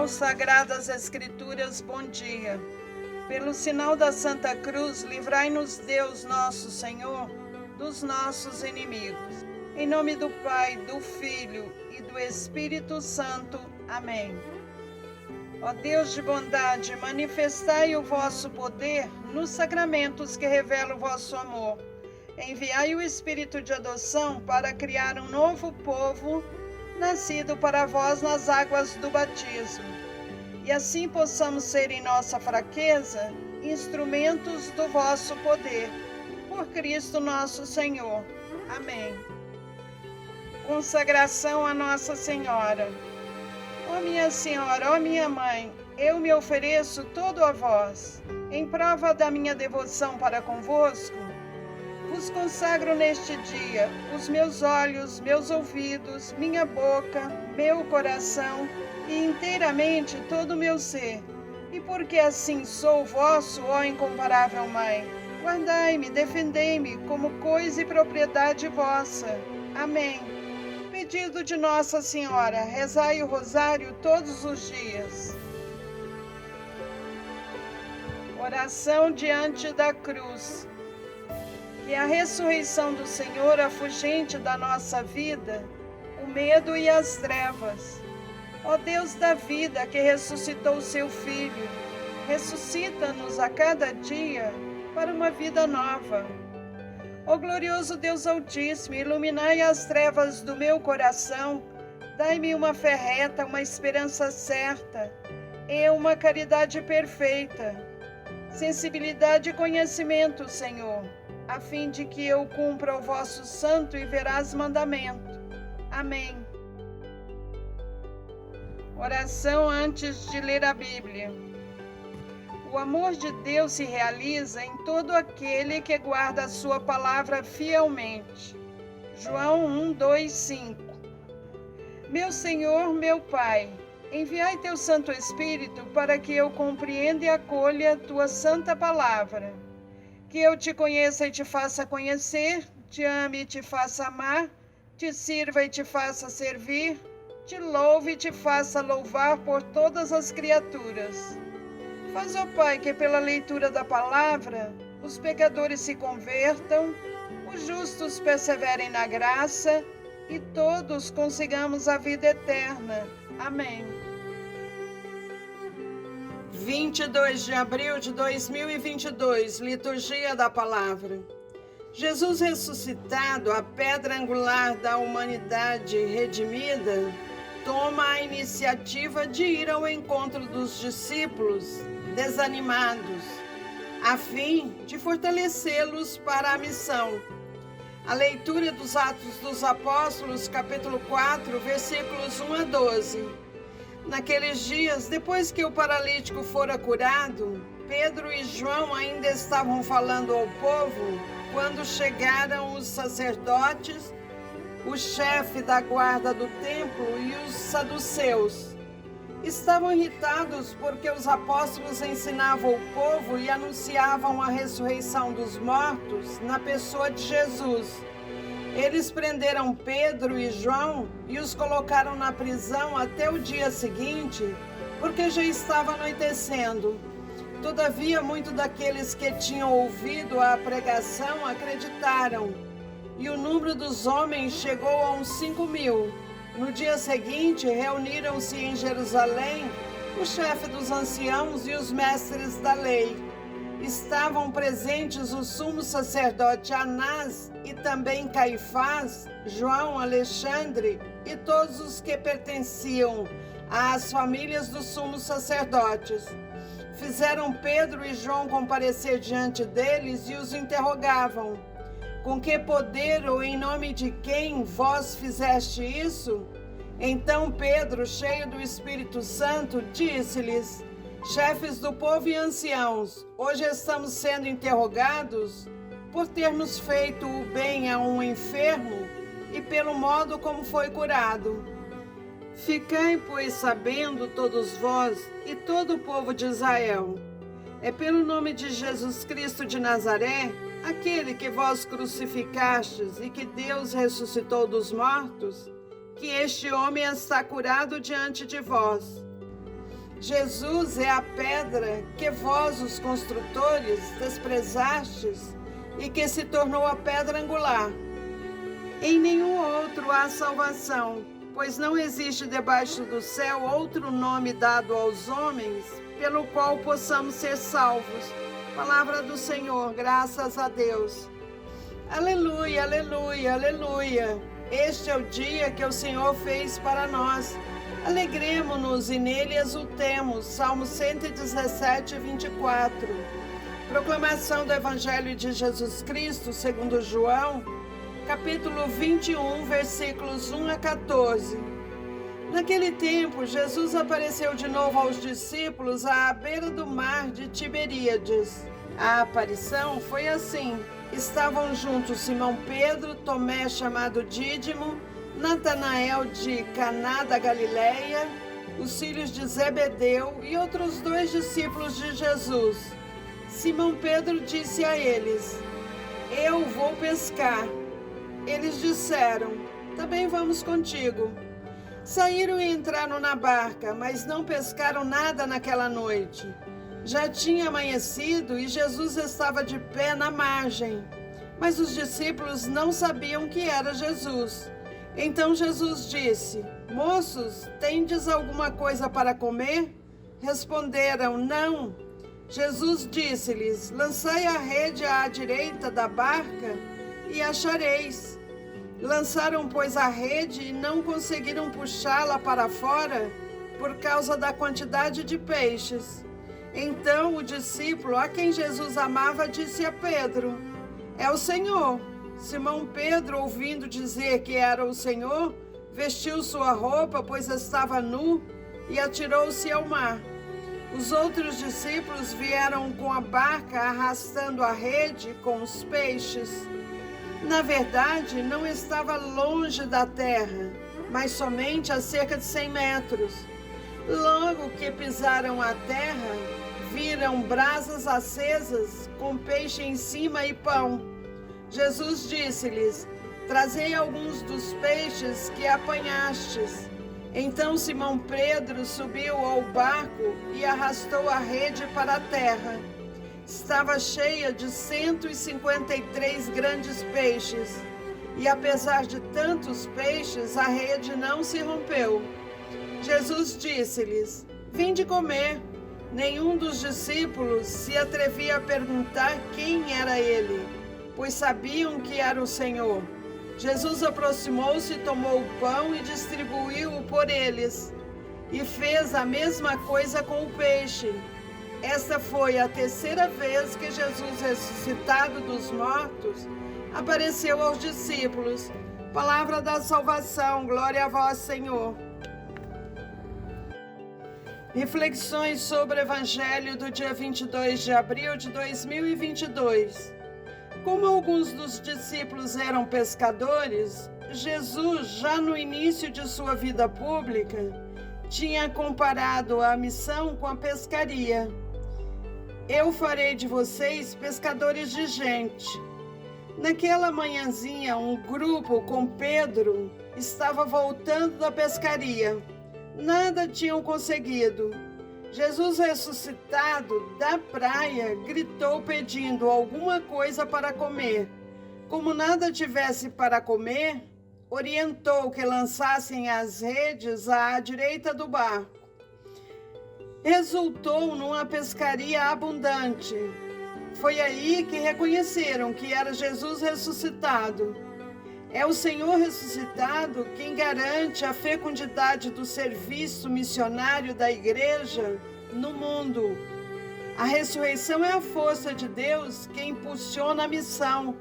Aos Sagradas Escrituras, bom dia. Pelo sinal da Santa Cruz, livrai-nos Deus nosso Senhor dos nossos inimigos. Em nome do Pai, do Filho e do Espírito Santo. Amém. Ó Deus de bondade, manifestai o vosso poder nos sacramentos que revelam o vosso amor. Enviai o Espírito de adoção para criar um novo povo, nascido para vós nas águas do batismo. E assim possamos ser em nossa fraqueza instrumentos do vosso poder. Por Cristo nosso Senhor. Amém. Consagração a Nossa Senhora. Ó minha Senhora, ó minha Mãe, eu me ofereço todo a vós. Em prova da minha devoção para convosco, vos consagro neste dia os meus olhos, meus ouvidos, minha boca, meu coração e inteiramente todo o meu ser. E porque assim sou vosso, ó incomparável Mãe, guardai-me, defendei-me como coisa e propriedade vossa. Amém. Pedido de Nossa Senhora, rezai o rosário todos os dias. Oração diante da cruz. Que a ressurreição do Senhor afugente da nossa vida o medo e as trevas. Ó Deus da vida, que ressuscitou o seu Filho, ressuscita-nos a cada dia para uma vida nova. Ó glorioso Deus Altíssimo, iluminai as trevas do meu coração, dai-me uma fé reta, uma esperança certa e uma caridade perfeita, sensibilidade e conhecimento, Senhor, a fim de que eu cumpra o vosso santo e veraz mandamento. Amém. Oração antes de ler a Bíblia. O amor de Deus se realiza em todo aquele que guarda a sua palavra fielmente. João 1, 2, 5. Meu Senhor, meu Pai, enviai teu Santo Espírito para que eu compreenda e acolha tua santa palavra. Que eu te conheça e te faça conhecer, te ame e te faça amar, te sirva e te faça servir, te louve e te faça louvar por todas as criaturas. Faz, ó Pai, que pela leitura da palavra os pecadores se convertam, os justos perseverem na graça e todos consigamos a vida eterna. Amém. 22 de abril de 2022, Liturgia da Palavra. Jesus ressuscitado, a pedra angular da humanidade redimida, toma a iniciativa de ir ao encontro dos discípulos desanimados, a fim de fortalecê-los para a missão. A leitura dos Atos dos Apóstolos, capítulo 4, versículos 1 a 12. Naqueles dias, depois que o paralítico fora curado, Pedro e João ainda estavam falando ao povo quando chegaram os sacerdotes, o chefe da guarda do templo e os saduceus. Estavam irritados porque os apóstolos ensinavam o povo e anunciavam a ressurreição dos mortos na pessoa de Jesus. Eles prenderam Pedro e João e os colocaram na prisão até o dia seguinte, porque já estava anoitecendo. Todavia, muitos daqueles que tinham ouvido a pregação acreditaram, e o número dos homens chegou a uns 5.000. No dia seguinte, reuniram-se em Jerusalém o chefe dos anciãos e os mestres da lei. Estavam presentes o sumo sacerdote Anás e também Caifás, João, Alexandre e todos os que pertenciam às famílias dos sumos sacerdotes. Fizeram Pedro e João comparecer diante deles e os interrogavam: com que poder ou em nome de quem vós fizeste isso? Então Pedro, cheio do Espírito Santo, disse-lhes: chefes do povo e anciãos, hoje estamos sendo interrogados por termos feito o bem a um enfermo e pelo modo como foi curado. Ficai, pois, sabendo todos vós e todo o povo de Israel, é pelo nome de Jesus Cristo de Nazaré, aquele que vós crucificastes e que Deus ressuscitou dos mortos, que este homem está curado diante de vós. Jesus é a pedra que vós, os construtores, desprezastes e que se tornou a pedra angular. Em nenhum outro há salvação, pois não existe debaixo do céu outro nome dado aos homens pelo qual possamos ser salvos. Palavra do Senhor, graças a Deus. Aleluia, aleluia, aleluia. Este é o dia que o Senhor fez para nós. Alegremo-nos e nele exultemos. Salmo 117, 24. Proclamação do Evangelho de Jesus Cristo, segundo João, capítulo 21, versículos 1 a 14. Naquele tempo, Jesus apareceu de novo aos discípulos à beira do mar de Tiberíades. A aparição foi assim. Estavam juntos Simão Pedro, Tomé chamado Dídimo, Natanael de Caná da Galileia, os filhos de Zebedeu e outros 2 discípulos de Jesus. Simão Pedro disse a eles: Eu vou pescar. Eles disseram: Também vamos contigo. Saíram e entraram na barca, mas não pescaram nada naquela noite. Já tinha amanhecido e Jesus estava de pé na margem, mas os discípulos não sabiam que era Jesus. Então Jesus disse: Moços, tendes alguma coisa para comer? Responderam: Não. Jesus disse-lhes: Lançai a rede à direita da barca e achareis. Lançaram, pois, a rede e não conseguiram puxá-la para fora por causa da quantidade de peixes. Então o discípulo a quem Jesus amava disse a Pedro: É o Senhor. Simão Pedro, ouvindo dizer que era o Senhor, vestiu sua roupa, pois estava nu, e atirou-se ao mar. Os outros discípulos vieram com a barca arrastando a rede com os peixes. Na verdade, não estava longe da terra, mas somente a cerca de 100 metros. Logo que pisaram a terra, viram brasas acesas com peixe em cima e pão. Jesus disse-lhes: Trazei alguns dos peixes que apanhastes. Então Simão Pedro subiu ao barco e arrastou a rede para a terra. Estava cheia de 153 grandes peixes, e apesar de tantos peixes, a rede não se rompeu. Jesus disse-lhes: Vinde comer. Nenhum dos discípulos se atrevia a perguntar quem era ele, pois sabiam que era o Senhor. Jesus aproximou-se, tomou o pão e distribuiu-o por eles, e fez a mesma coisa com o peixe. Esta foi a 3ª vez que Jesus, ressuscitado dos mortos, apareceu aos discípulos. Palavra da salvação, glória a vós, Senhor. Reflexões sobre o Evangelho do dia 22 de abril de 2022. Como alguns dos discípulos eram pescadores, Jesus, já no início de sua vida pública, tinha comparado a missão com a pescaria. Eu farei de vocês pescadores de gente. Naquela manhãzinha, um grupo com Pedro estava voltando da pescaria. Nada tinham conseguido. Jesus, ressuscitado da praia, gritou pedindo alguma coisa para comer. Como nada tivesse para comer, orientou que lançassem as redes à direita do barco. Resultou numa pescaria abundante. Foi aí que reconheceram que era Jesus ressuscitado. É o Senhor ressuscitado quem garante a fecundidade do serviço missionário da igreja no mundo. A ressurreição é a força de Deus que impulsiona a missão.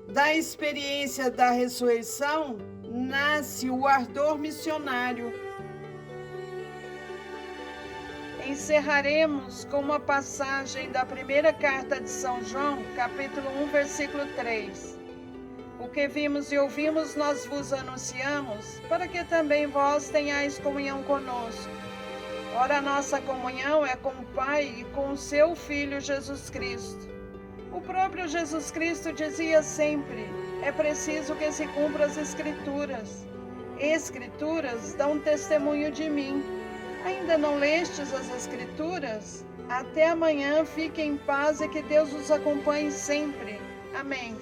Da experiência da ressurreição nasce o ardor missionário. Encerraremos com uma passagem da primeira carta de São João, capítulo 1, versículo 3. O que vimos e ouvimos nós vos anunciamos, para que também vós tenhais comunhão conosco. Ora, a nossa comunhão é com o Pai e com o seu Filho Jesus Cristo. O próprio Jesus Cristo dizia sempre: é preciso que se cumpram as Escrituras. Escrituras dão testemunho de mim. Ainda não lestes as Escrituras? Até amanhã, fiquem em paz e que Deus os acompanhe sempre. Amém.